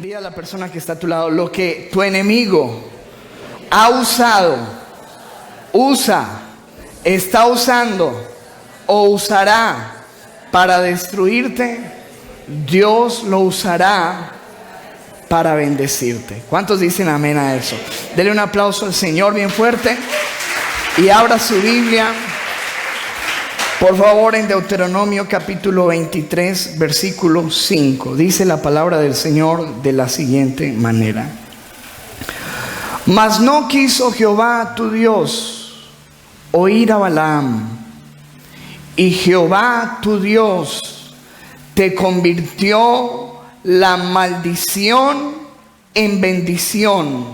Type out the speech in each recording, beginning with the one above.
Dile a la persona que está a tu lado: lo que tu enemigo ha usado, usa, está usando o usará para destruirte, Dios lo usará para bendecirte. ¿Cuántos dicen amén a eso? Dele un aplauso al Señor bien fuerte y abra su Biblia, por favor, en Deuteronomio capítulo 23, versículo 5. Dice la palabra del Señor de la siguiente manera: Mas no quiso Jehová tu Dios oír a Balaam, y Jehová tu Dios te convirtió la maldición en bendición,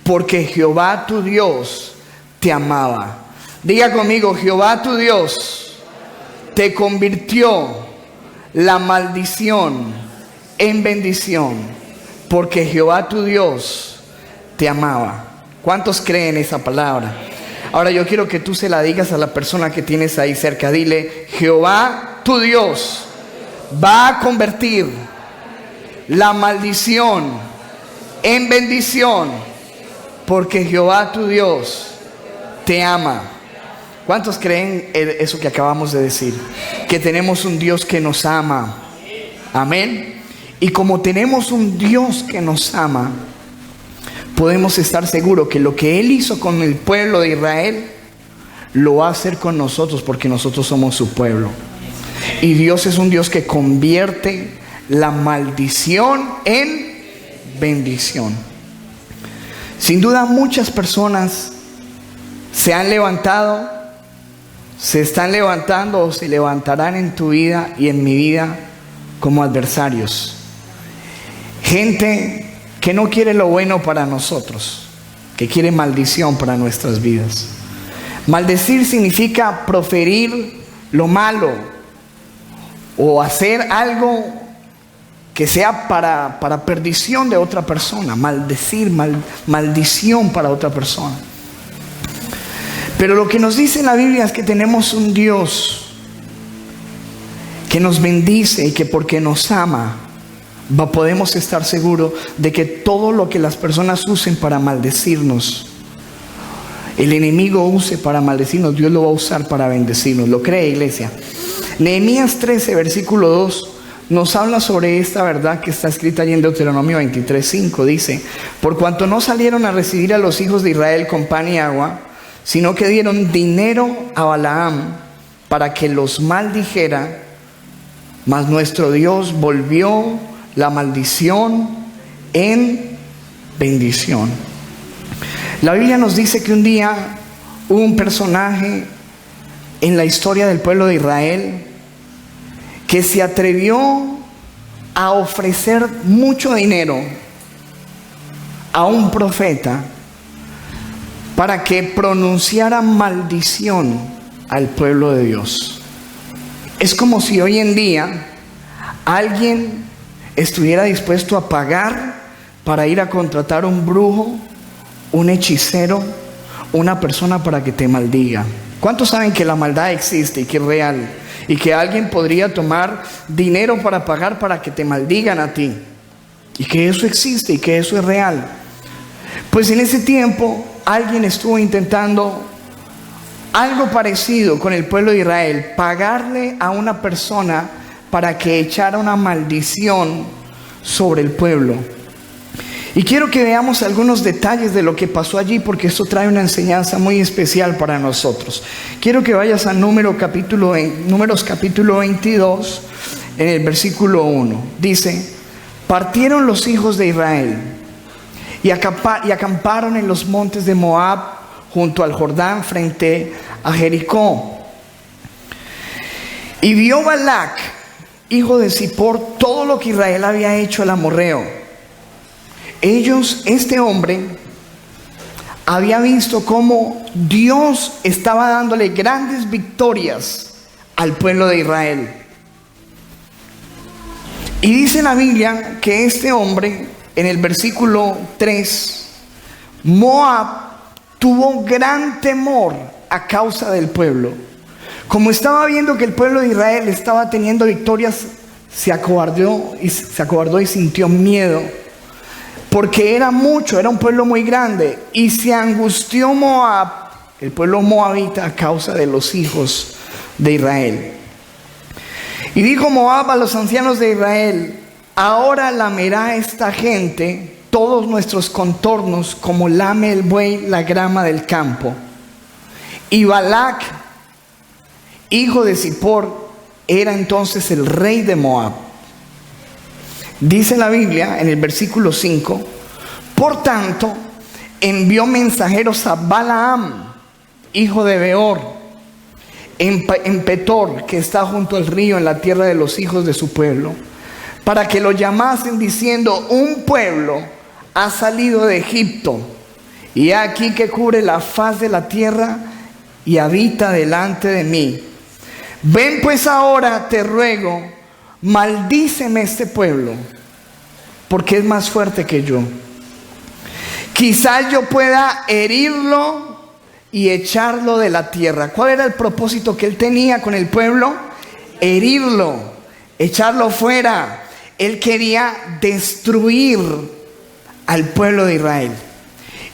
porque Jehová tu Dios te amaba. Diga conmigo: Jehová tu Dios te convirtió la maldición en bendición, porque Jehová tu Dios te amaba. ¿Cuántos creen esa palabra? Ahora yo quiero que tú se la digas a la persona que tienes ahí cerca. Dile: Jehová tu Dios va a convertir la maldición en bendición, porque Jehová tu Dios te ama. ¿Cuántos creen eso que acabamos de decir? Que tenemos un Dios que nos ama. Amén. Y como tenemos un Dios que nos ama, podemos estar seguros que lo que Él hizo con el pueblo de Israel, lo va a hacer con nosotros, porque nosotros somos su pueblo. Y Dios es un Dios que convierte la maldición en bendición. Sin duda muchas personas se han levantado, se están levantando o se levantarán en tu vida y en mi vida como adversarios. Gente que no quiere lo bueno para nosotros, que quiere maldición para nuestras vidas. Maldecir significa proferir lo malo o hacer algo que sea para perdición de otra persona. Maldecir, maldición para otra persona. Pero lo que nos dice la Biblia es que tenemos un Dios que nos bendice y que porque nos ama, podemos estar seguros de que todo lo que las personas usen para maldecirnos, el enemigo use para maldecirnos, Dios lo va a usar para bendecirnos. ¿Lo cree, iglesia? Nehemías 13, versículo 2 nos habla sobre esta verdad que está escrita allí en Deuteronomio 23, 5. Dice: por cuanto no salieron a recibir a los hijos de Israel con pan y agua, sino que dieron dinero a Balaam para que los maldijera, mas nuestro Dios volvió la maldición en bendición. La Biblia nos dice que un día hubo un personaje en la historia del pueblo de Israel que se atrevió a ofrecer mucho dinero a un profeta para que pronunciara maldición al pueblo de Dios. Es como si hoy en día alguien estuviera dispuesto a pagar para ir a contratar un brujo, un hechicero, una persona para que te maldiga. ¿Cuántos saben que la maldad existe y que es real? Y que alguien podría tomar dinero para pagar para que te maldigan a ti. Y que eso existe y que eso es real. Pues en ese tiempo alguien estuvo intentando algo parecido con el pueblo de Israel: pagarle a una persona para que echara una maldición sobre el pueblo. Y quiero que veamos algunos detalles de lo que pasó allí, porque esto trae una enseñanza muy especial para nosotros. Quiero que vayas a Números capítulo 22, en el versículo 1. Dice: partieron los hijos de Israel y acamparon en los montes de Moab, junto al Jordán, frente a Jericó. Y vio Balac, hijo de Zippor, todo lo que Israel había hecho al amorreo. Este hombre había visto cómo Dios estaba dándole grandes victorias al pueblo de Israel. Y dice la Biblia que este hombre, en el versículo 3, Moab tuvo gran temor a causa del pueblo. Como estaba viendo que el pueblo de Israel estaba teniendo victorias se acobardó y sintió miedo, porque era mucho, era un pueblo muy grande, y se angustió Moab, el pueblo moabita, a causa de los hijos de Israel. Y dijo Moab a los ancianos de Israel: ahora lamerá esta gente todos nuestros contornos como lame el buey la grama del campo. Y Balac, hijo de Zippor, era entonces el rey de Moab. Dice la Biblia en el versículo 5: por tanto, envió mensajeros a Balaam, hijo de Beor, en Petor, que está junto al río, en la tierra de los hijos de su pueblo, para que lo llamasen diciendo: un pueblo ha salido de Egipto, y aquí que cubre la faz de la tierra y habita delante de mí. Ven pues ahora, te ruego, maldíceme este pueblo, porque es más fuerte que yo. Quizás yo pueda herirlo y echarlo de la tierra. ¿Cuál era el propósito que él tenía con el pueblo? Herirlo, echarlo fuera. Él quería destruir al pueblo de Israel.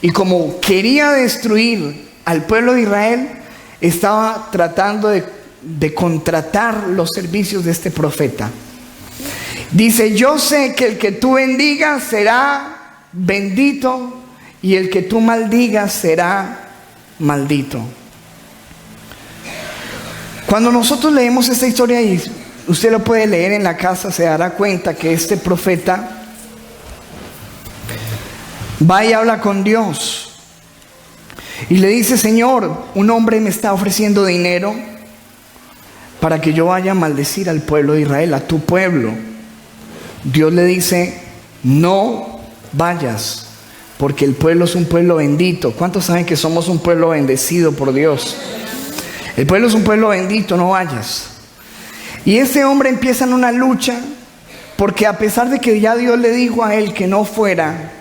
Y como quería destruir al pueblo de Israel, estaba tratando de contratar los servicios de este profeta. Dice: yo sé que el que tú bendigas será bendito, y el que tú maldigas será maldito. Cuando nosotros leemos esta historia, y usted lo puede leer en la casa, se dará cuenta que este profeta va y habla con Dios y le dice: Señor, un hombre me está ofreciendo dinero para que yo vaya a maldecir al pueblo de Israel, a tu pueblo. Dios le dice: no vayas, porque el pueblo es un pueblo bendito. ¿Cuántos saben que somos un pueblo bendecido por Dios? El pueblo es un pueblo bendito, no vayas. Y ese hombre empieza en una lucha, porque a pesar de que ya Dios le dijo a él que no fuera,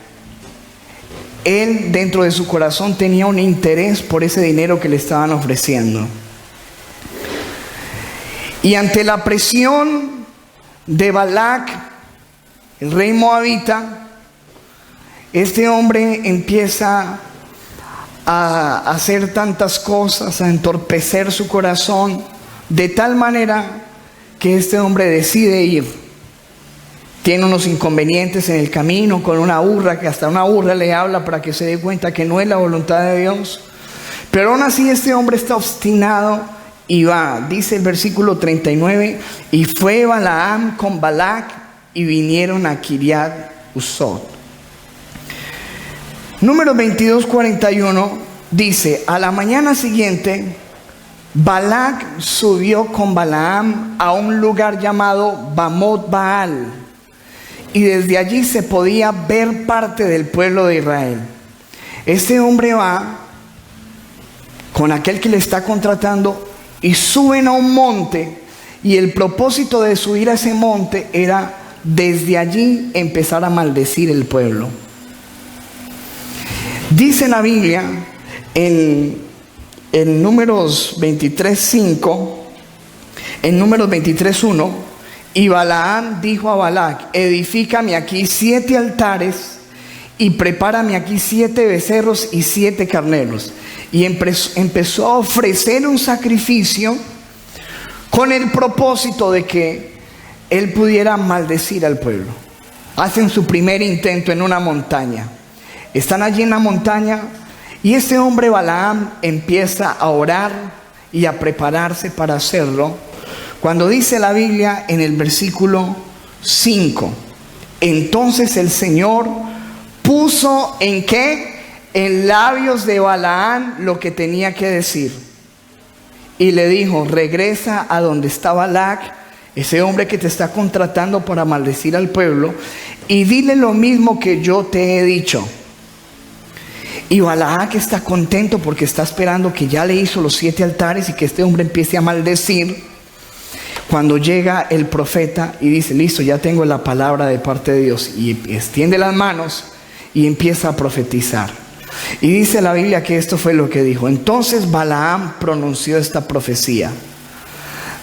él dentro de su corazón tenía un interés por ese dinero que le estaban ofreciendo. Y ante la presión de Balac, el rey moabita, este hombre empieza a hacer tantas cosas, a entorpecer su corazón, de tal manera que este hombre decide ir. Tiene unos inconvenientes en el camino con una burra, que hasta una burra le habla para que se dé cuenta que no es la voluntad de Dios. Pero aún así este hombre está obstinado y va. Dice el versículo 39: y fue Balaam con Balac y vinieron a Kiriat Huzot. Número 22:41 dice: a la mañana siguiente Balac subió con Balaam a un lugar llamado Bamot Baal, y desde allí se podía ver parte del pueblo de Israel. Este hombre va con aquel que le está contratando y suben a un monte, y el propósito de subir a ese monte era desde allí empezar a maldecir el pueblo. Dice la Biblia en Números 23:5, en Números 23:1: y Balaam dijo a Balac: edifícame aquí 7 altares y prepárame aquí 7 becerros y 7 carneros. Y empezó a ofrecer un sacrificio con el propósito de que él pudiera maldecir al pueblo. Hacen su primer intento en una montaña. Están allí en la montaña, y este hombre Balaam empieza a orar y a prepararse para hacerlo. Cuando dice la Biblia en el versículo 5: entonces el Señor puso ¿en qué? En labios de Balaam lo que tenía que decir. Y le dijo: regresa a donde está Balac, ese hombre que te está contratando para maldecir al pueblo, y dile lo mismo que yo te he dicho. Y Balac está contento porque está esperando que ya le hizo los 7 altares y que este hombre empiece a maldecir. Cuando llega el profeta y dice: listo, ya tengo la palabra de parte de Dios, y extiende las manos y empieza a profetizar. Y dice la Biblia que esto fue lo que dijo: entonces Balaam pronunció esta profecía: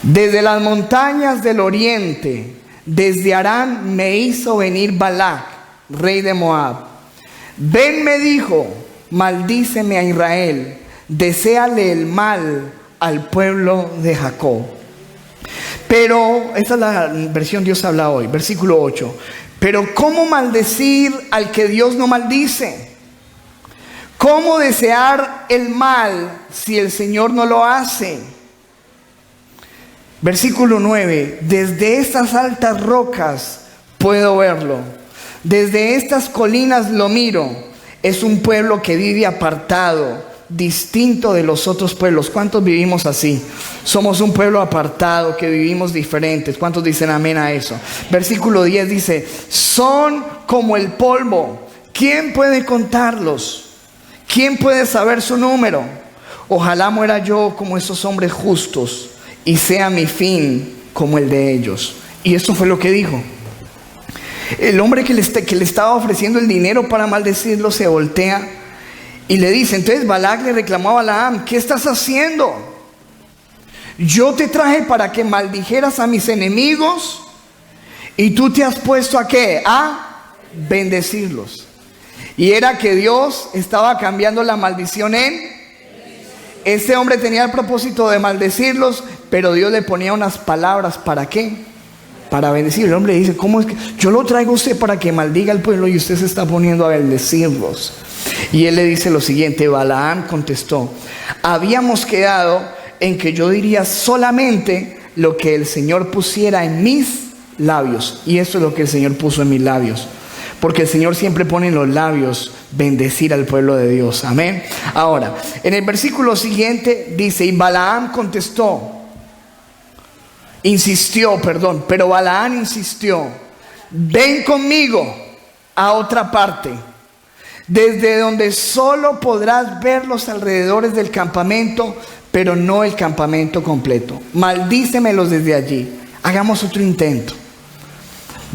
desde las montañas del oriente, desde Harán me hizo venir Balac, rey de Moab. Ven, me dijo, maldíceme a Israel, deséale el mal al pueblo de Jacob. Pero, esta es la versión Dios habla hoy, versículo 8. Pero ¿cómo maldecir al que Dios no maldice? ¿Cómo desear el mal si el Señor no lo hace? Versículo 9. Desde estas altas rocas puedo verlo. Desde estas colinas lo miro. Es un pueblo que vive apartado, distinto de los otros pueblos. ¿Cuántos vivimos así? Somos un pueblo apartado, que vivimos diferentes. ¿Cuántos dicen amén a eso? Versículo 10 dice, son como el polvo. ¿Quién puede contarlos? ¿Quién puede saber su número? Ojalá muera yo como esos hombres justos y sea mi fin como el de ellos. Y esto fue lo que dijo. El hombre que le estaba ofreciendo el dinero para maldecirlo se voltea y le dice, entonces Balac le reclamó a Balaam, ¿qué estás haciendo? Yo te traje para que maldijeras a mis enemigos y tú te has puesto ¿a qué? A bendecirlos. Y era que Dios estaba cambiando la maldición en... Este hombre tenía el propósito de maldecirlos, pero Dios le ponía unas palabras, ¿para qué? Para bendecir. El hombre dice, ¿cómo es que yo lo traigo a usted para que maldiga al pueblo y usted se está poniendo a bendecirlos? Y él le dice lo siguiente, Balaam contestó, habíamos quedado en que yo diría solamente lo que el Señor pusiera en mis labios. Y eso es lo que el Señor puso en mis labios. Porque el Señor siempre pone en los labios bendecir al pueblo de Dios. Amén. Ahora, en el versículo siguiente dice, y Balaam contestó, pero Balaam insistió, ven conmigo a otra parte, desde donde solo podrás ver los alrededores del campamento, pero no el campamento completo. Maldícemelos desde allí. Hagamos otro intento.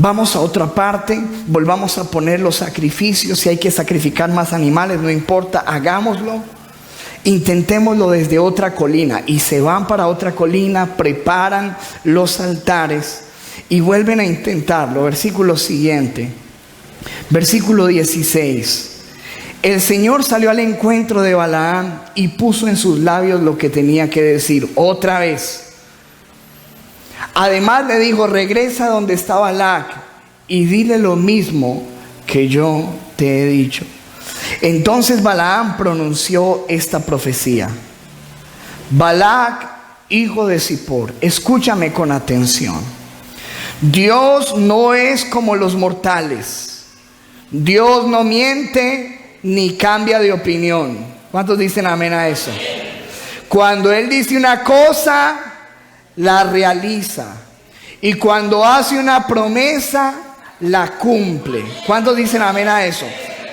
Vamos a otra parte, volvamos a poner los sacrificios. Si hay que sacrificar más animales, no importa, hagámoslo. Intentémoslo desde otra colina. Y se van para otra colina, preparan los altares y vuelven a intentarlo. Versículo siguiente, versículo 16. El Señor salió al encuentro de Balaam y puso en sus labios lo que tenía que decir otra vez. Además le dijo, regresa donde está Balac y dile lo mismo que yo te he dicho. Entonces Balaam pronunció esta profecía. Balac, hijo de Zippor, escúchame con atención. Dios no es como los mortales. Dios no miente ni cambia de opinión. ¿Cuántos dicen amén a eso? Cuando Él dice una cosa, la realiza. Y cuando hace una promesa, la cumple. ¿Cuántos dicen amén a eso?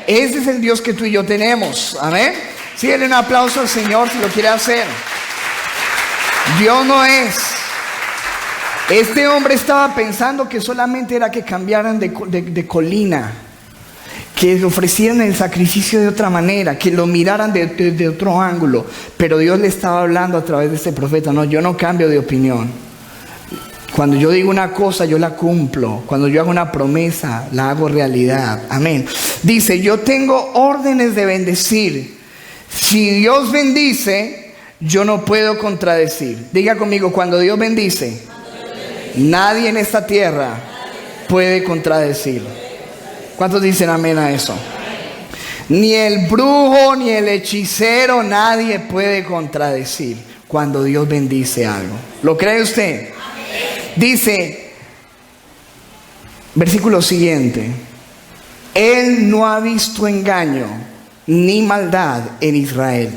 Ese es el Dios que tú y yo tenemos. Amén. Sí, denle un aplauso al Señor si lo quiere hacer. Dios no es. Este hombre estaba pensando que solamente era que cambiaran de colina, que ofrecieran el sacrificio de otra manera, que lo miraran de otro ángulo. Pero Dios le estaba hablando a través de este profeta. No, yo no cambio de opinión. Cuando yo digo una cosa, yo la cumplo. Cuando yo hago una promesa, la hago realidad. Amén. Dice, yo tengo órdenes de bendecir. Si Dios bendice, yo no puedo contradecir. Diga conmigo, cuando Dios bendice, nadie en esta tierra puede contradecir. ¿Cuántos dicen amén a eso? Ni el brujo, ni el hechicero, nadie puede contradecir cuando Dios bendice algo. ¿Lo cree usted? Dice, versículo siguiente, Él no ha visto engaño ni maldad en Israel,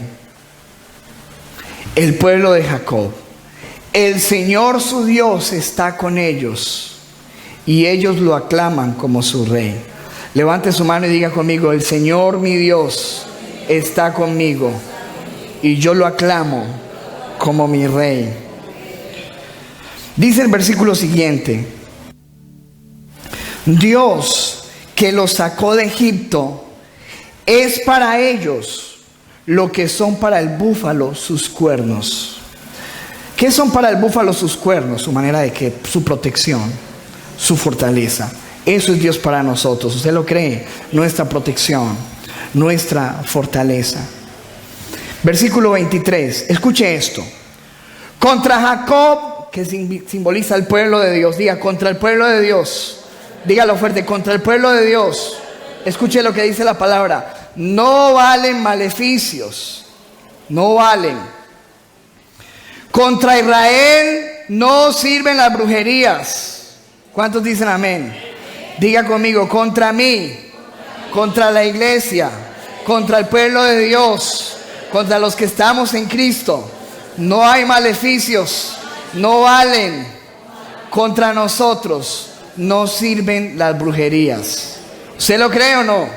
el pueblo de Jacob. El Señor su Dios está con ellos y ellos lo aclaman como su rey. Levante su mano y diga conmigo, el Señor mi Dios está conmigo y yo lo aclamo como mi rey. Dice el versículo siguiente, Dios que los sacó de Egipto es para ellos lo que son para el búfalo sus cuernos. ¿Qué son para el búfalo sus cuernos? Su manera de que, su protección. su fortaleza. Eso es Dios para nosotros. ¿Usted lo cree? Nuestra protección, nuestra fortaleza. Versículo 23. Escuche esto. Contra Jacob, que simboliza el pueblo de Dios. Diga, contra el pueblo de Dios. Dígalo fuerte, contra el pueblo de Dios. Escuche lo que dice la palabra. No valen maleficios. No valen. Contra Israel no sirven las brujerías. ¿Cuántos dicen amén? Diga conmigo, contra mí, contra la iglesia, contra el pueblo de Dios, contra los que estamos en Cristo, no hay maleficios, no valen. Contra nosotros no sirven las brujerías. ¿Usted lo cree o no?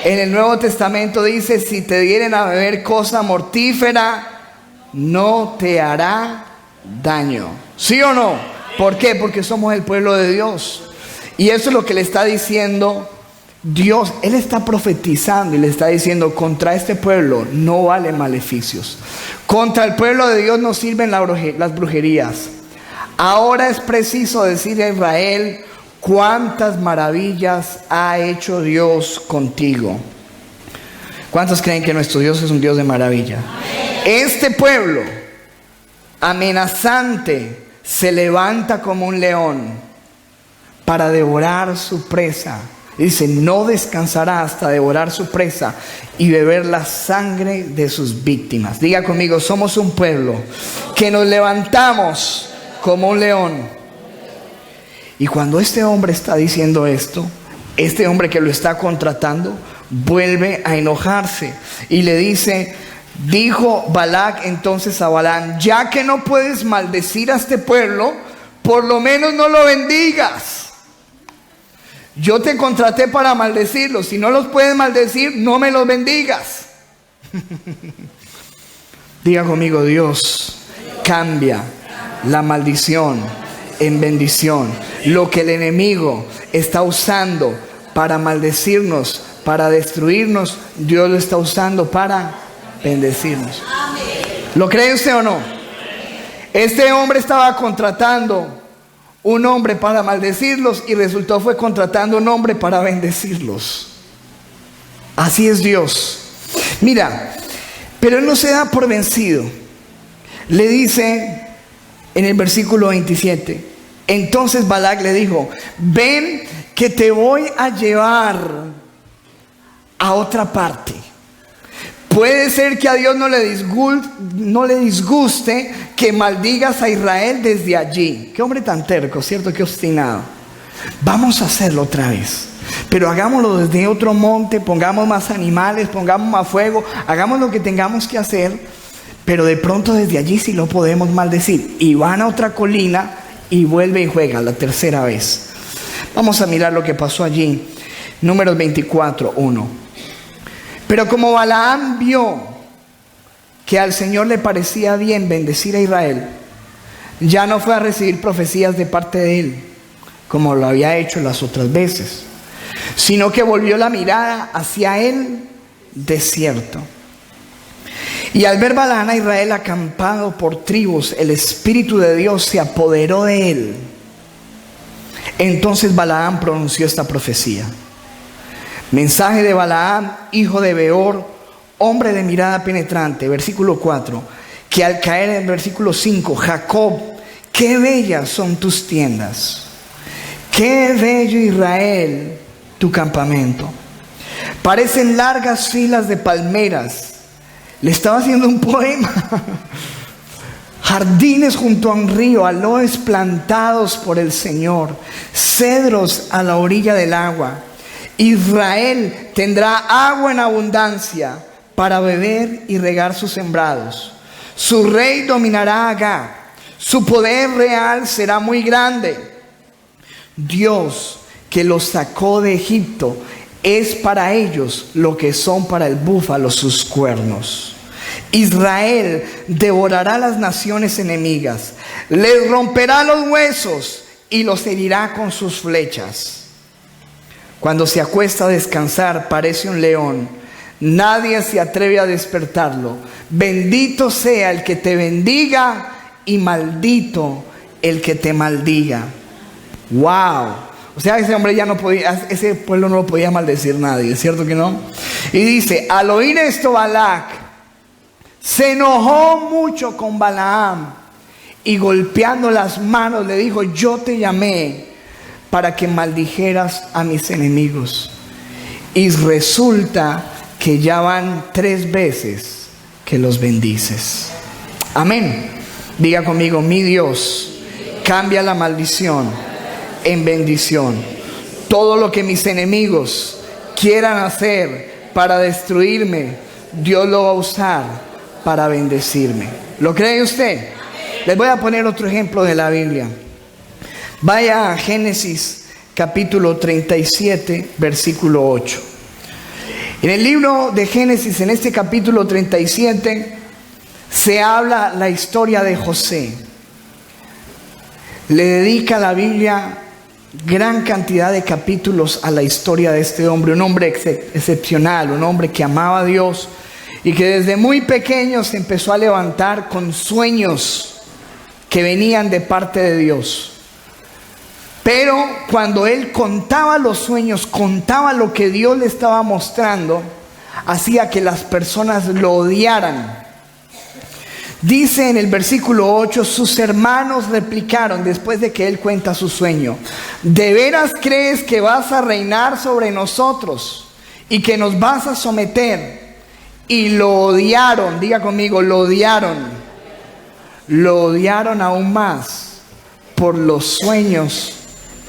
En el Nuevo Testamento dice, si te dieren a beber cosa mortífera, no te hará daño. ¿Sí o no? ¿Por qué? Porque somos el pueblo de Dios. Y eso es lo que le está diciendo Dios. Él está profetizando y le está diciendo, contra este pueblo no valen maleficios. Contra el pueblo de Dios no sirven las brujerías. Ahora es preciso decirle a Israel, cuántas maravillas ha hecho Dios contigo. ¿Cuántos creen que nuestro Dios es un Dios de maravilla? Este pueblo amenazante se levanta como un león para devorar su presa. Dice, no descansará hasta devorar su presa y beber la sangre de sus víctimas. Diga conmigo, somos un pueblo que nos levantamos como un león. Y cuando este hombre está diciendo esto, este hombre que lo está contratando vuelve a enojarse y le dice, dijo Balac entonces a Balaam, ya que no puedes maldecir a este pueblo, por lo menos no lo bendigas. Yo te contraté para maldecirlos, si no los puedes maldecir, no me los bendigas. Diga conmigo, Dios cambia la maldición en bendición. Lo que el enemigo está usando para maldecirnos, para destruirnos, Dios lo está usando para bendecirnos. ¿Lo cree usted o no? Este hombre estaba contratando un hombre para maldecirlos y resultó fue contratando un hombre para bendecirlos. Así es Dios. Mira, pero él no se da por vencido. Le dice en el versículo 27, entonces Balac le dijo, ven que te voy a llevar a otra parte. Puede ser que a Dios no le disguste que maldigas a Israel desde allí. Qué hombre tan terco, ¿cierto? Qué obstinado. Vamos a hacerlo otra vez, pero hagámoslo desde otro monte, pongamos más animales, pongamos más fuego, hagamos lo que tengamos que hacer, pero de pronto desde allí sí lo podemos maldecir. Y van a otra colina y vuelve y juega la tercera vez. Vamos a mirar lo que pasó allí. Números 24:1. Pero como Balaam vio que al Señor le parecía bien bendecir a Israel, ya no fue a recibir profecías de parte de él, como lo había hecho las otras veces, sino que volvió la mirada hacia el desierto. Y al ver Balaam a Israel acampado por tribus, el Espíritu de Dios se apoderó de él. Entonces Balaam pronunció esta profecía. Mensaje de Balaam, hijo de Beor, hombre de mirada penetrante, versículo 4, que al caer en el versículo 5, Jacob, qué bellas son tus tiendas, qué bello Israel tu campamento, parecen largas filas de palmeras. Le estaba haciendo un poema. Jardines junto a un río, aloes plantados por el Señor, cedros a la orilla del agua. Israel tendrá agua en abundancia para beber y regar sus sembrados. Su rey dominará a Agag. Su poder real será muy grande. Dios que los sacó de Egipto es para ellos lo que son para el búfalo sus cuernos. Israel devorará las naciones enemigas, les romperá los huesos y los herirá con sus flechas. Cuando se acuesta a descansar parece un león, nadie se atreve a despertarlo. Bendito sea el que te bendiga y maldito el que te maldiga. Wow. O sea, ese hombre ya no podía, ese pueblo no lo podía maldecir nadie, ¿es cierto que no? Y dice, al oír esto Balac se enojó mucho con Balaam y golpeando las manos le dijo, yo te llamé para que maldijeras a mis enemigos. Y resulta que ya van 3 veces que los bendices. Amén. Diga conmigo, mi Dios cambia la maldición en bendición. Todo lo que mis enemigos quieran hacer para destruirme, Dios lo va a usar para bendecirme. ¿Lo cree usted? Les voy a poner otro ejemplo de la Biblia. Vaya a Génesis capítulo 37, versículo 8. En el libro de Génesis, en este capítulo 37, se habla la historia de José. Le dedica la Biblia gran cantidad de capítulos a la historia de este hombre, un hombre excepcional, un hombre que amaba a Dios y que desde muy pequeño se empezó a levantar con sueños que venían de parte de Dios. Pero cuando él contaba los sueños, contaba lo que Dios le estaba mostrando, hacía que las personas lo odiaran. Dice en el versículo 8, sus hermanos replicaron después de que él cuenta su sueño, ¿de veras crees que vas a reinar sobre nosotros y que nos vas a someter? Y lo odiaron, diga conmigo, lo odiaron aún más por los sueños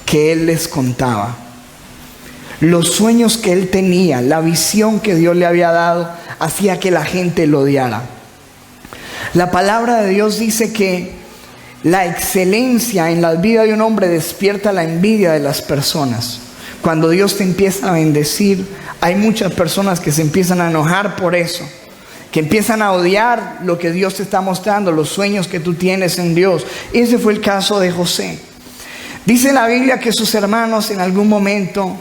que él les contaba. Los sueños que él tenía, la visión que Dios le había dado, hacía que la gente lo odiara. La palabra de Dios dice que la excelencia en la vida de un hombre despierta la envidia de las personas. Cuando Dios te empieza a bendecir, hay muchas personas que se empiezan a enojar por eso, que empiezan a odiar lo que Dios te está mostrando, los sueños que tú tienes en Dios. Ese fue el caso de José. Dice la Biblia que sus hermanos en algún momento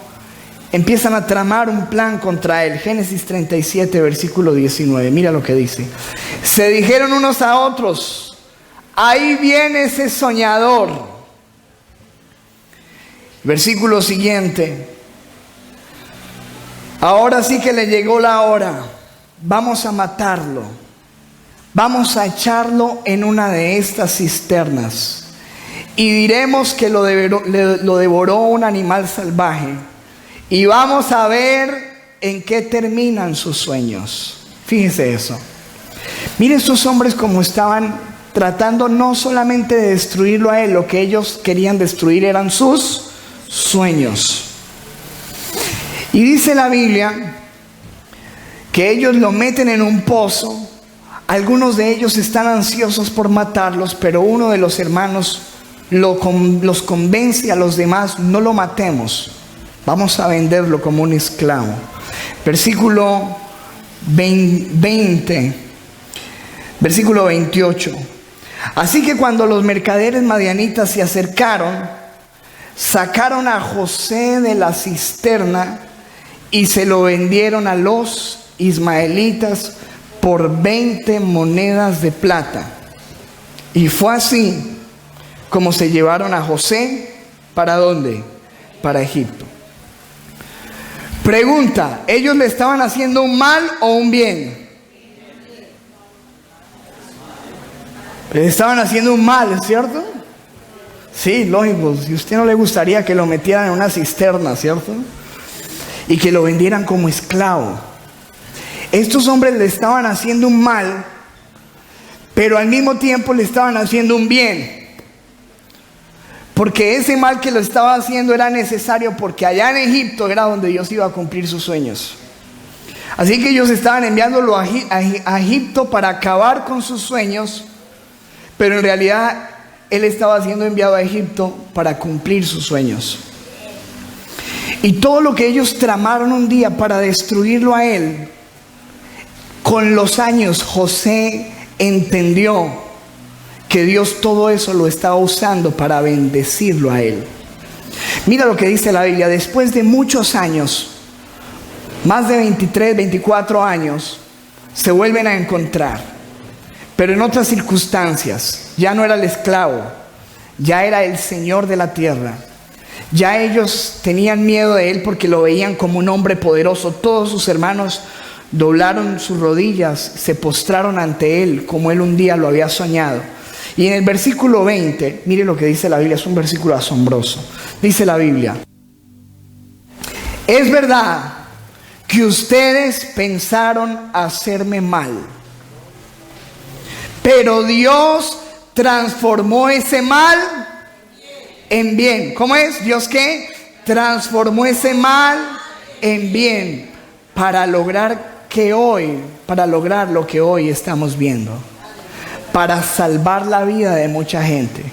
empiezan a tramar un plan contra él. Génesis 37, versículo 19. Mira lo que dice. Se dijeron unos a otros, ahí viene ese soñador. Versículo siguiente. Ahora sí que le llegó la hora. Vamos a matarlo. Vamos a echarlo en una de estas cisternas. Y diremos que lo devoró un animal salvaje. Y vamos a ver en qué terminan sus sueños. Fíjese eso. Miren estos hombres como estaban tratando no solamente de destruirlo a él. Lo que ellos querían destruir eran sus sueños. Y dice la Biblia que ellos lo meten en un pozo. Algunos de ellos están ansiosos por matarlos, pero uno de los hermanos los convence a los demás, no lo matemos, vamos a venderlo como un esclavo. Versículo 20, versículo 28. Así que cuando los mercaderes madianitas se acercaron, sacaron a José de la cisterna y se lo vendieron a los ismaelitas por 20 monedas de plata. Y fue así como se llevaron a José. ¿Para dónde? Para Egipto. Pregunta, ¿ellos le estaban haciendo un mal o un bien? Le estaban haciendo un mal, ¿es cierto? Sí, lógico. Si a usted no le gustaría que lo metieran en una cisterna, ¿cierto? Y que lo vendieran como esclavo. Estos hombres le estaban haciendo un mal, pero al mismo tiempo le estaban haciendo un bien. Porque ese mal que lo estaba haciendo era necesario, porque allá en Egipto era donde Dios iba a cumplir sus sueños. Así que ellos estaban enviándolo a Egipto para acabar con sus sueños, pero en realidad él estaba siendo enviado a Egipto para cumplir sus sueños. Y todo lo que ellos tramaron un día para destruirlo a él, con los años José entendió que Dios todo eso lo estaba usando para bendecirlo a él. Mira lo que dice la Biblia. Después de muchos años, más de 23, 24 años, se vuelven a encontrar, pero en otras circunstancias. Ya no era el esclavo, ya era el Señor de la tierra. Ya ellos tenían miedo de él porque lo veían como un hombre poderoso. Todos sus hermanos doblaron sus rodillas, se postraron ante él como él un día lo había soñado. Y en el versículo 20, mire lo que dice la Biblia, es un versículo asombroso. Dice la Biblia: es verdad que ustedes pensaron hacerme mal, pero Dios transformó ese mal en bien. ¿Cómo es? ¿Dios qué? Transformó ese mal en bien para lograr lo que hoy estamos viendo, para salvar la vida de mucha gente.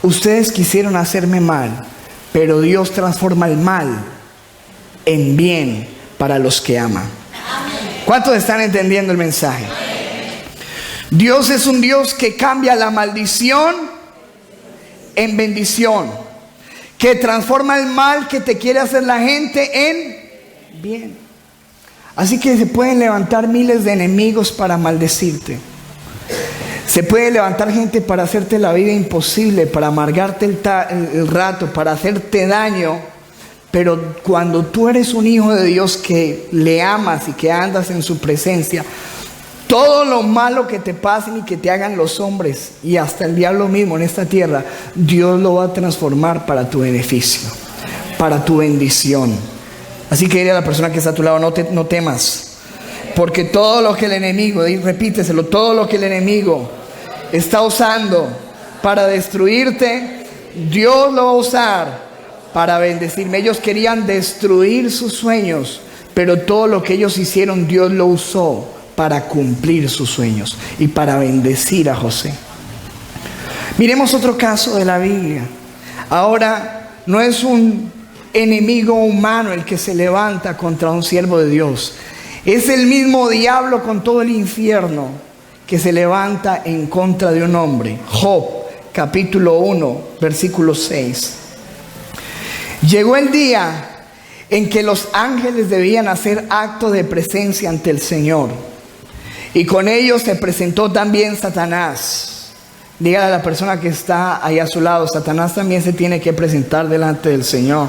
Ustedes quisieron hacerme mal, pero Dios transforma el mal en bien para los que aman. ¿Cuántos están entendiendo el mensaje? Dios es un Dios que cambia la maldición en bendición, que transforma el mal que te quiere hacer la gente en bien. Así que se pueden levantar miles de enemigos para maldecirte. Se puede levantar gente para hacerte la vida imposible, para amargarte el rato, para hacerte daño. Pero cuando tú eres un hijo de Dios que le amas y que andas en su presencia, todo lo malo que te pasen y que te hagan los hombres y hasta el diablo mismo en esta tierra, Dios lo va a transformar para tu beneficio, para tu bendición. Así que dile a la persona que está a tu lado: no temas, porque todo lo que el enemigo, repíteselo, todo lo que el enemigo está usando para destruirte, Dios lo va a usar para bendecirme. Ellos querían destruir sus sueños, pero todo lo que ellos hicieron, Dios lo usó para cumplir sus sueños y para bendecir a José. Miremos otro caso de la Biblia. Ahora no es un enemigo humano el que se levanta contra un siervo de Dios. Es el mismo diablo con todo el infierno que se levanta en contra de un hombre. Job, capítulo 1, versículo 6. Llegó el día en que los ángeles debían hacer acto de presencia ante el Señor, y con ellos se presentó también Satanás. Dígale a la persona que está ahí a su lado: Satanás también se tiene que presentar delante del Señor.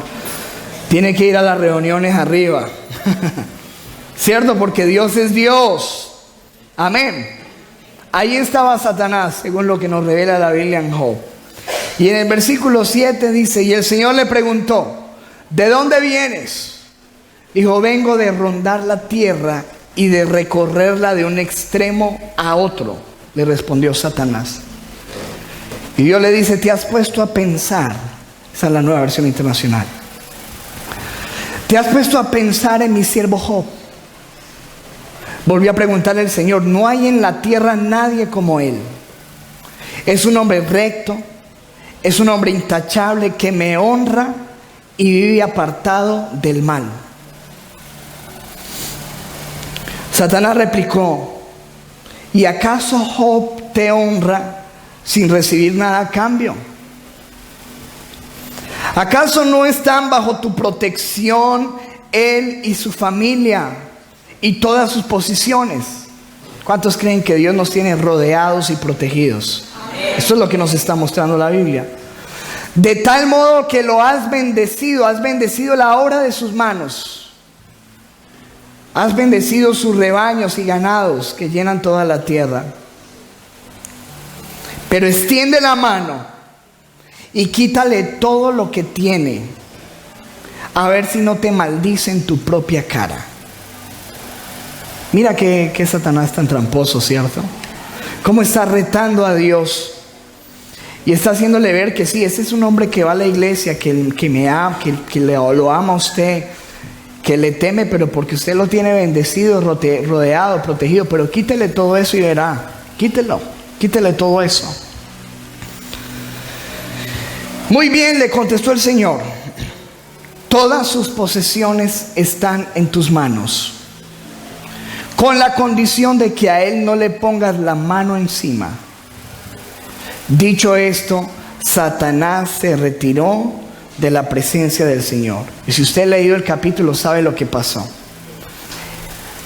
Tiene que ir a las reuniones arriba. ¿Cierto? Porque Dios es Dios. Amén. Ahí estaba Satanás, según lo que nos revela la Biblia en Job. Y en el versículo 7 dice: y el Señor le preguntó: ¿de dónde vienes? Dijo: vengo de rondar la tierra y de recorrerla de un extremo a otro. Le respondió Satanás. Y Dios le dice: te has puesto a pensar. Esa es la Nueva Versión Internacional. Te has puesto a pensar en mi siervo Job. Volvió a preguntarle el Señor: no hay en la tierra nadie como él. Es un hombre recto, es un hombre intachable que me honra y vive apartado del mal. Satanás replicó: ¿y acaso Job te honra sin recibir nada a cambio? ¿Acaso no están bajo tu protección él y su familia y todas sus posesiones? ¿Cuántos creen que Dios nos tiene rodeados y protegidos? Eso es lo que nos está mostrando la Biblia. De tal modo que lo has bendecido la obra de sus manos. Has bendecido sus rebaños y ganados que llenan toda la tierra. Pero extiende la mano y quítale todo lo que tiene, a ver si no te maldice en tu propia cara. Mira que Satanás es tan tramposo, ¿cierto? Cómo está retando a Dios y está haciéndole ver que sí, ese es un hombre que va a la iglesia, que me ama, que lo ama a usted, que le teme, pero porque usted lo tiene bendecido, rodeado, protegido. Pero quítele todo eso y verá. Quítele todo eso. Muy bien, le contestó el Señor: todas sus posesiones están en tus manos, con la condición de que a él no le pongas la mano encima. Dicho esto, Satanás se retiró de la presencia del Señor. Y si usted ha leído el capítulo, sabe lo que pasó.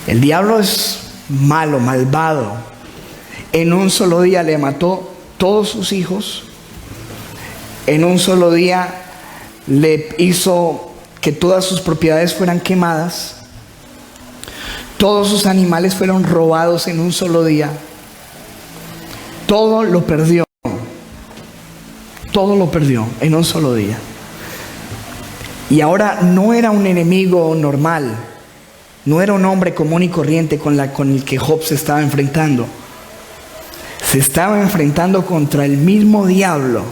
El diablo es malo, malvado. En un solo día le mató todos sus hijos. En un solo día le hizo que todas sus propiedades fueran quemadas, todos sus animales fueron robados en un solo día, todo lo perdió en un solo día. Y ahora no era un enemigo normal, no era un hombre común y corriente con el que Job se estaba enfrentando. Se estaba enfrentando contra el mismo diablo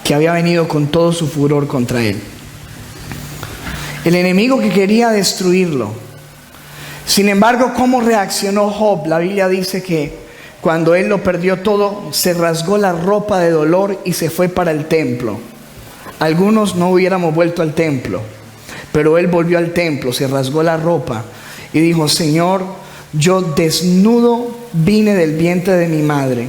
que había venido con todo su furor contra él. El enemigo que quería destruirlo. Sin embargo, ¿cómo reaccionó Job? La Biblia dice que cuando él lo perdió todo, se rasgó la ropa de dolor y se fue para el templo. Algunos no hubiéramos vuelto al templo, pero él volvió al templo, se rasgó la ropa y dijo: Señor, yo desnudo vine del vientre de mi madre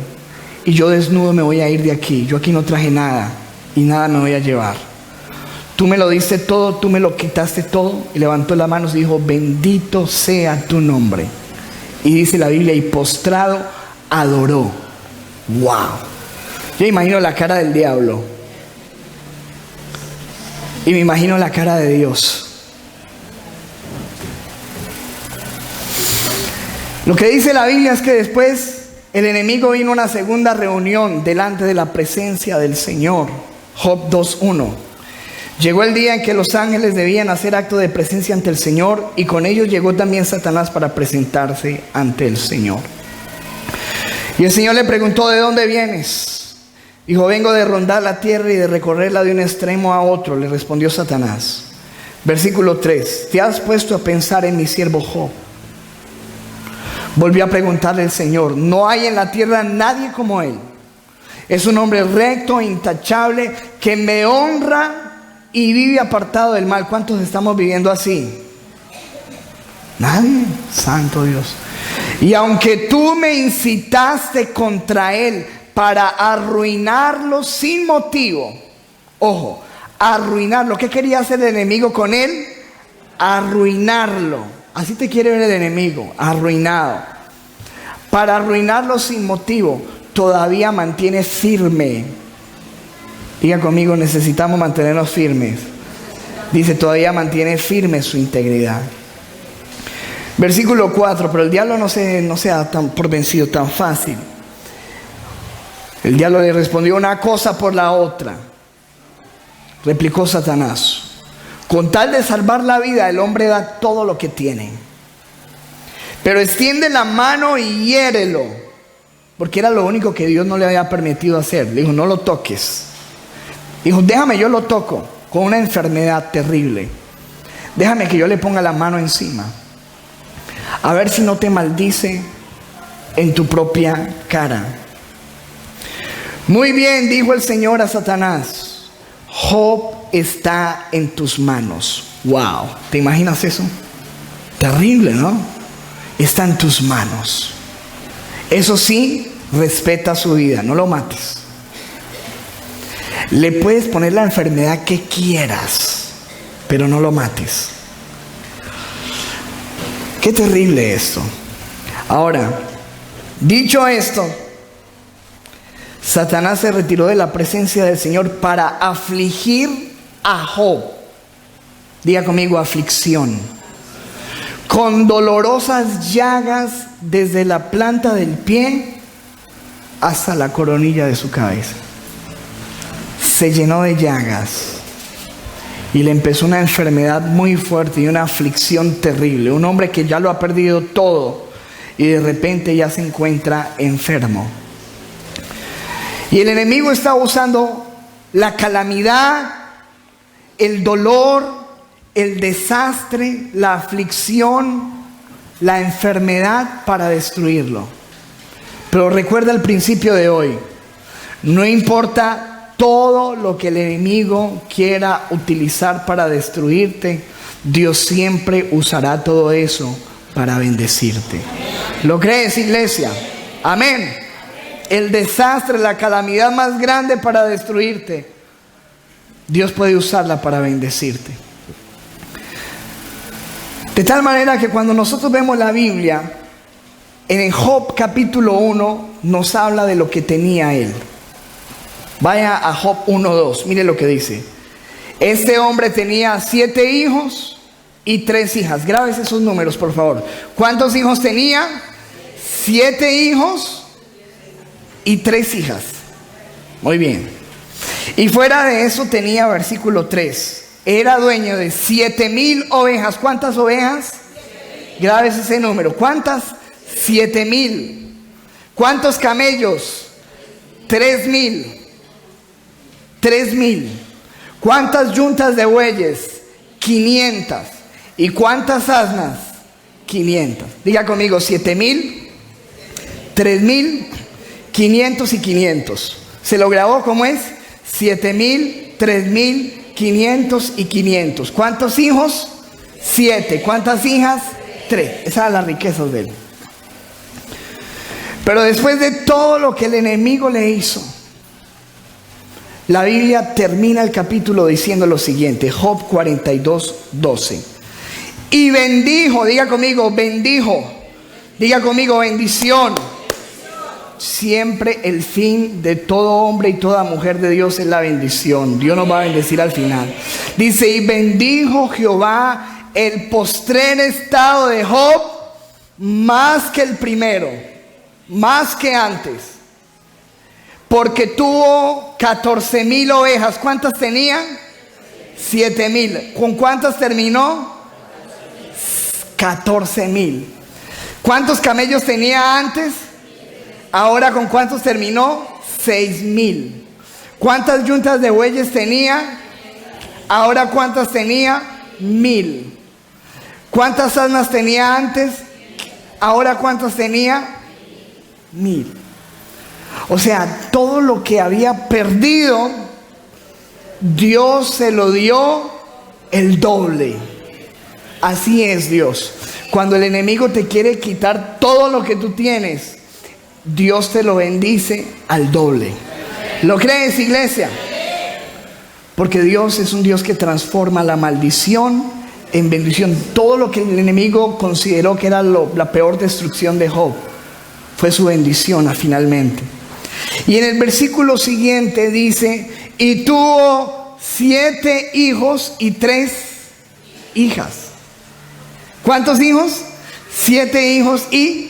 y yo desnudo me voy a ir de aquí. Yo aquí no traje nada y nada me voy a llevar. Tú me lo diste todo, tú me lo quitaste todo. Y levantó las manos y dijo: bendito sea tu nombre. Y dice la Biblia, y postrado adoró. Wow. Yo imagino la cara del diablo y me imagino la cara de Dios. Lo que dice la Biblia es que después el enemigo vino a una segunda reunión delante de la presencia del Señor. Job 2:1. Llegó el día en que los ángeles debían hacer acto de presencia ante el Señor, y con ellos llegó también Satanás para presentarse ante el Señor. Y el Señor le preguntó: ¿de dónde vienes? Dijo: vengo de rondar la tierra y de recorrerla de un extremo a otro. Le respondió Satanás. Versículo 3. ¿Te has puesto a pensar en mi siervo Job? Volvió a preguntarle el Señor: ¿no hay en la tierra nadie como él? Es un hombre recto e intachable que me honra y vive apartado del mal. ¿Cuántos estamos viviendo así? Nadie. Santo Dios. Y aunque tú me incitaste contra él para arruinarlo sin motivo. Ojo, arruinarlo. ¿Qué quería hacer el enemigo con él? Arruinarlo. Así te quiere ver el enemigo, arruinado. Para arruinarlo sin motivo, todavía mantiene firme. Diga conmigo: necesitamos mantenernos firmes. Dice: todavía mantiene firme su integridad. Versículo 4. Pero el diablo no se da por vencido tan fácil. El diablo le respondió: una cosa por la otra. Replicó Satanás: con tal de salvar la vida, el hombre da todo lo que tiene. Pero extiende la mano y hiérelo. Porque era lo único que Dios no le había permitido hacer. Le dijo: no lo toques. Dijo: déjame, yo lo toco con una enfermedad terrible. Déjame que yo le ponga la mano encima. A ver si no te maldice en tu propia cara. Muy bien, dijo el Señor a Satanás: Job está en tus manos. Wow, ¿te imaginas eso? Terrible, ¿no? Está en tus manos. Eso sí, respeta su vida, no lo mates. Le puedes poner la enfermedad que quieras, pero no lo mates. Qué terrible esto. Ahora, dicho esto, Satanás se retiró de la presencia del Señor para afligir a Job. Diga conmigo: aflicción. Con dolorosas llagas desde la planta del pie hasta la coronilla de su cabeza. Se llenó de llagas y le empezó una enfermedad muy fuerte y una aflicción terrible. Un hombre que ya lo ha perdido todo y de repente ya se encuentra enfermo. Y el enemigo está usando la calamidad, el dolor, el desastre, la aflicción, la enfermedad para destruirlo. Pero recuerda el principio de hoy: no importa todo lo que el enemigo quiera utilizar para destruirte, Dios siempre usará todo eso para bendecirte. ¿Lo crees, iglesia? Amén. El desastre, la calamidad más grande para destruirte, Dios puede usarla para bendecirte. De tal manera que cuando nosotros vemos la Biblia, en Job capítulo 1 nos habla de lo que tenía él. Vaya a Job 1:2, mire lo que dice. Este hombre tenía 7 hijos y 3 hijas. Grabes esos números, por favor. ¿Cuántos hijos tenía? 7 hijos y 3 hijas. Muy bien. Y fuera de eso tenía, versículo 3, era dueño de 7,000 ovejas. ¿Cuántas ovejas? Grabes ese número. ¿Cuántas? 7,000. ¿Cuántos camellos? 3,000. 3,000. ¿Cuántas yuntas de bueyes? 500. ¿Y cuántas asnas? 500. Diga conmigo: 7,000, 3,000, 500 y 500. ¿Se lo grabó? ¿Cómo es? 7,000, 3,000, 500 y 500. ¿Cuántos hijos? 7. ¿Cuántas hijas? 3. Esas eran las riquezas de él. Pero después de todo lo que el enemigo le hizo, la Biblia termina el capítulo diciendo lo siguiente. Job 42:12. Y bendijo, diga conmigo, bendijo. Diga conmigo, bendición. Siempre el fin de todo hombre y toda mujer de Dios es la bendición. Dios nos va a bendecir al final. Dice: y bendijo Jehová el postrer estado de Job más que el primero, más que antes, porque tuvo 14,000 ovejas. ¿Cuántas tenía? 7,000. ¿Con cuántas terminó? 14,000. ¿Cuántos camellos tenía antes? Ahora, ¿con cuántos terminó? 6,000. ¿Cuántas yuntas de bueyes tenía? Ahora, ¿cuántas tenía? 1,000. ¿Cuántas asnas tenía antes? Ahora, ¿cuántas tenía? 1,000. O sea, todo lo que había perdido, Dios se lo dio el doble. Así es Dios. Cuando el enemigo te quiere quitar todo lo que tú tienes, Dios te lo bendice al doble. ¿Lo crees, iglesia? Porque Dios es un Dios que transforma la maldición en bendición. Todo lo que el enemigo consideró que era la peor destrucción de Job, fue su bendición finalmente. Y en el versículo siguiente dice: y tuvo 7 hijos y 3 hijas. ¿Cuántos hijos? 7 hijos y...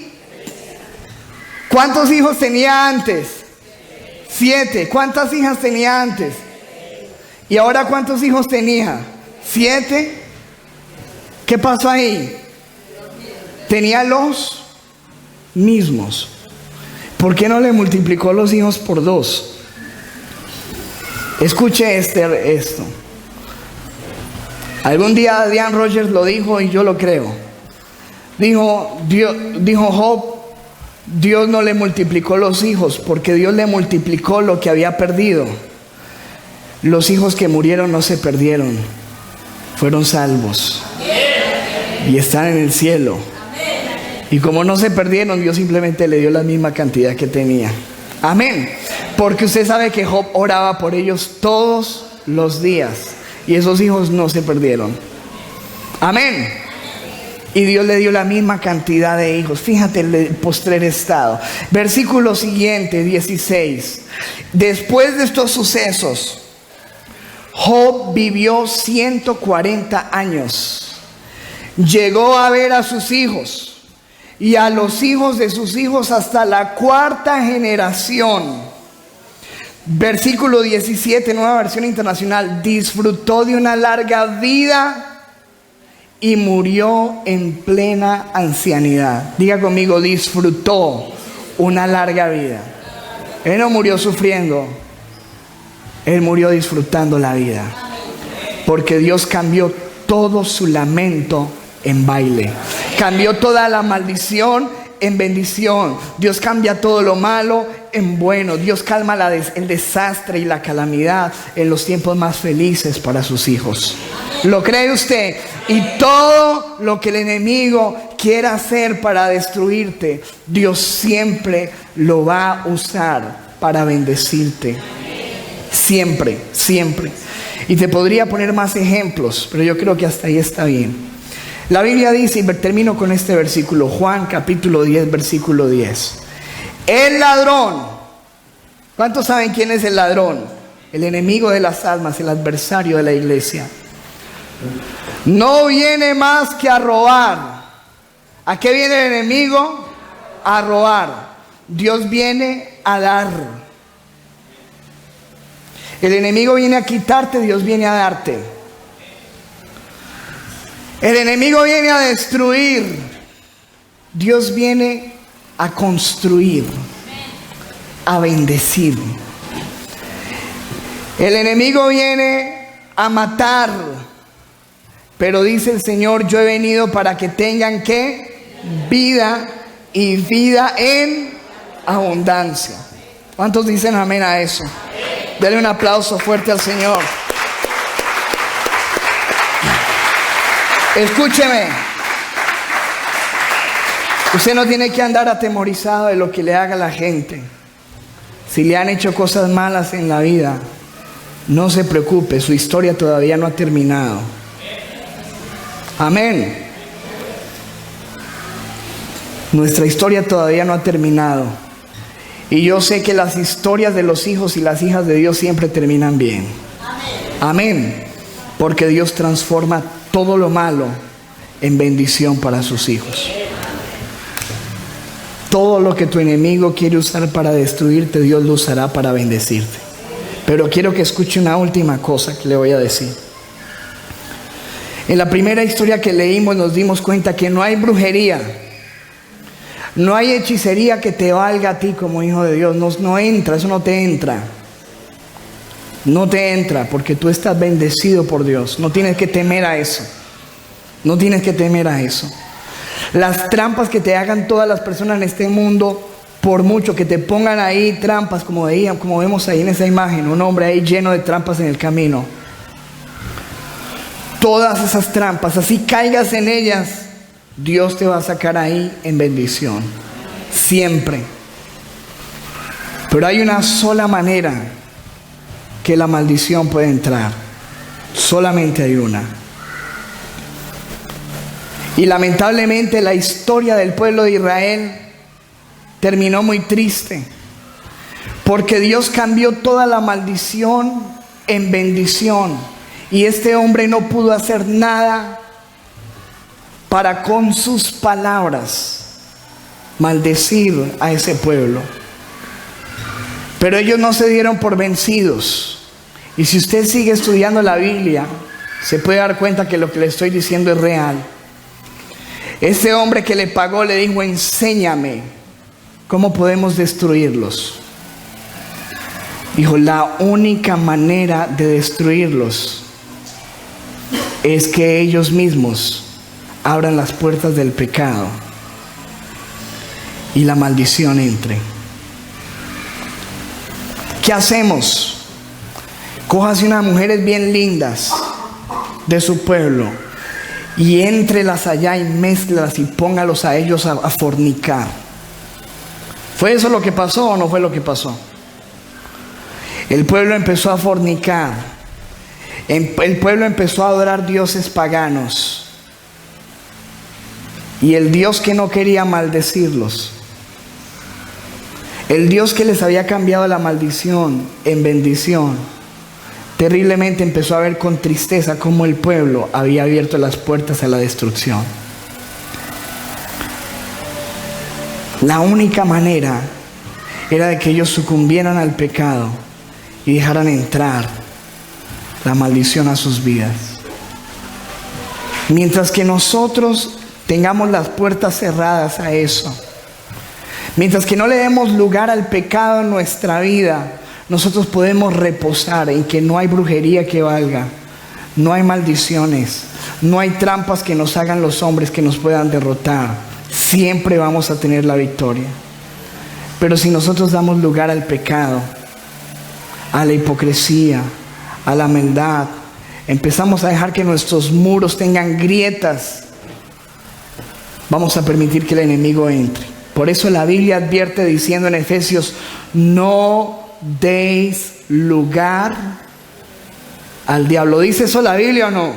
¿Cuántos hijos tenía antes? 7. ¿Cuántas hijas tenía antes? ¿Y ahora cuántos hijos tenía? 7. ¿Qué pasó ahí? Tenía los mismos. ¿Por qué no le multiplicó los hijos por 2? Escuche esto. Algún día Adrian Rogers lo dijo y yo lo creo. Dijo Job: Dios no le multiplicó los hijos porque Dios le multiplicó lo que había perdido. Los hijos que murieron no se perdieron, fueron salvos y están en el cielo. Y como no se perdieron, Dios simplemente le dio la misma cantidad que tenía. Amén. Porque usted sabe que Job oraba por ellos todos los días y esos hijos no se perdieron. Amén. Y Dios le dio la misma cantidad de hijos. Fíjate el postrer estado. Versículo siguiente, 16. Después de estos sucesos, Job vivió 140 años. Llegó a ver a sus hijos y a los hijos de sus hijos hasta la 4ª generación. Versículo 17, Nueva Versión Internacional. Disfrutó de una larga vida y murió en plena ancianidad. Diga conmigo: disfrutó una larga vida. Él no murió sufriendo, él murió disfrutando la vida. Porque Dios cambió todo su lamento en baile. Cambió toda la maldición en bendición. Dios cambia todo lo malo en bueno. Dios calma el desastre y la calamidad en los tiempos más felices para sus hijos. ¿Lo cree usted? Y todo lo que el enemigo quiera hacer para destruirte, Dios siempre lo va a usar para bendecirte. Siempre, siempre. Y te podría poner más ejemplos, pero yo creo que hasta ahí está bien. La Biblia dice, y termino con este versículo, Juan capítulo 10, versículo 10. El ladrón. ¿Cuántos saben quién es el ladrón? el enemigo de las almas, el adversario de la iglesia. No viene más que a robar. ¿A qué viene el enemigo? A robar. Dios viene a dar. El enemigo viene a quitarte, Dios viene a darte. El enemigo viene a destruir, Dios viene a construir, a bendecir. El enemigo viene a matar, pero dice el Señor, yo he venido para que tengan ¿qué? Vida, y vida en abundancia. ¿Cuántos dicen amén a eso? Denle un aplauso fuerte al Señor. Escúcheme. Usted no tiene que andar atemorizado de lo que le haga la gente. Si le han hecho cosas malas en la vida, no se preocupe, su historia todavía no ha terminado. Amén. Nuestra historia todavía no ha terminado. Y yo sé que las historias de los hijos y las hijas de Dios siempre terminan bien. Amén. Porque Dios transforma todo lo malo en bendición para sus hijos. Todo lo que tu enemigo quiere usar para destruirte, Dios lo usará para bendecirte. Pero quiero que escuche una última cosa que le voy a decir. En la primera historia que leímos nos dimos cuenta que no hay brujería, no hay hechicería que te valga a ti como hijo de Dios. No entra, eso no te entra. No te entra porque tú estás bendecido por Dios. No tienes que temer a eso. No tienes que temer a eso. Las trampas que te hagan todas las personas en este mundo, por mucho que te pongan ahí trampas, como vemos ahí en esa imagen, un hombre ahí lleno de trampas en el camino. Todas esas trampas, así caigas en ellas, Dios te va a sacar ahí en bendición. Siempre. Pero hay una sola manera que la maldición puede entrar. Solamente hay una. Y lamentablemente la historia del pueblo de Israel terminó muy triste, porque Dios cambió toda la maldición en bendición, y este hombre no pudo hacer nada para con sus palabras maldecir a ese pueblo. Pero ellos no se dieron por vencidos. Y si usted sigue estudiando la Biblia, se puede dar cuenta que lo que le estoy diciendo es real. Ese hombre que le pagó le dijo, enséñame cómo podemos destruirlos. Dijo, la única manera de destruirlos es que ellos mismos abran las puertas del pecado y la maldición entre. ¿Qué hacemos? Cójase unas mujeres bien lindas de su pueblo y éntrelas allá y mézclalas y póngalos a ellos a fornicar. ¿Fue eso lo que pasó o no fue lo que pasó? El pueblo empezó a fornicar. El pueblo empezó a adorar dioses paganos. Y el Dios que no quería maldecirlos, el Dios que les había cambiado la maldición en bendición, terriblemente empezó a ver con tristeza cómo el pueblo había abierto las puertas a la destrucción. La única manera era de que ellos sucumbieran al pecado y dejaran entrar la maldición a sus vidas. Mientras que nosotros tengamos las puertas cerradas a eso, mientras que no le demos lugar al pecado en nuestra vida, nosotros podemos reposar en que no hay brujería que valga, no hay maldiciones, no hay trampas que nos hagan los hombres que nos puedan derrotar. Siempre vamos a tener la victoria. Pero si nosotros damos lugar al pecado, a la hipocresía, a la maldad, empezamos a dejar que nuestros muros tengan grietas, vamos a permitir que el enemigo entre. Por eso la Biblia advierte diciendo en Efesios, no deis lugar al diablo. ¿Dice eso la Biblia o no?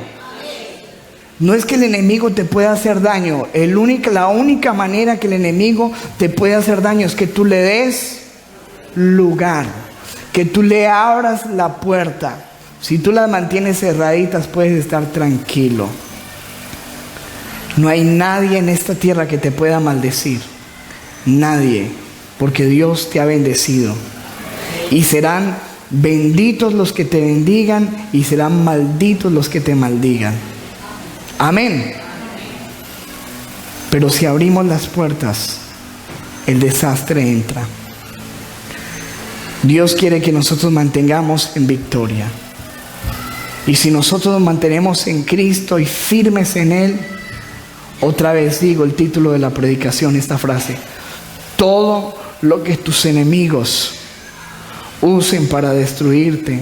No es que el enemigo te pueda hacer daño. La única manera que el enemigo te puede hacer daño es que tú le des lugar. que tú le abras la puerta. Si tú las mantienes cerraditas, puedes estar tranquilo. No hay nadie en esta tierra que te pueda maldecir. Nadie, porque Dios te ha bendecido. Y serán benditos los que te bendigan y serán malditos los que te maldigan. Amén. Pero si abrimos las puertas, el desastre entra. Dios quiere que nosotros mantengamos en victoria. Y si nosotros nos mantenemos en Cristo y firmes en Él, otra vez digo el título de la predicación, esta frase: todo lo que tus enemigos usen para destruirte,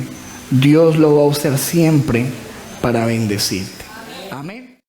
Dios lo va a usar siempre para bendecirte.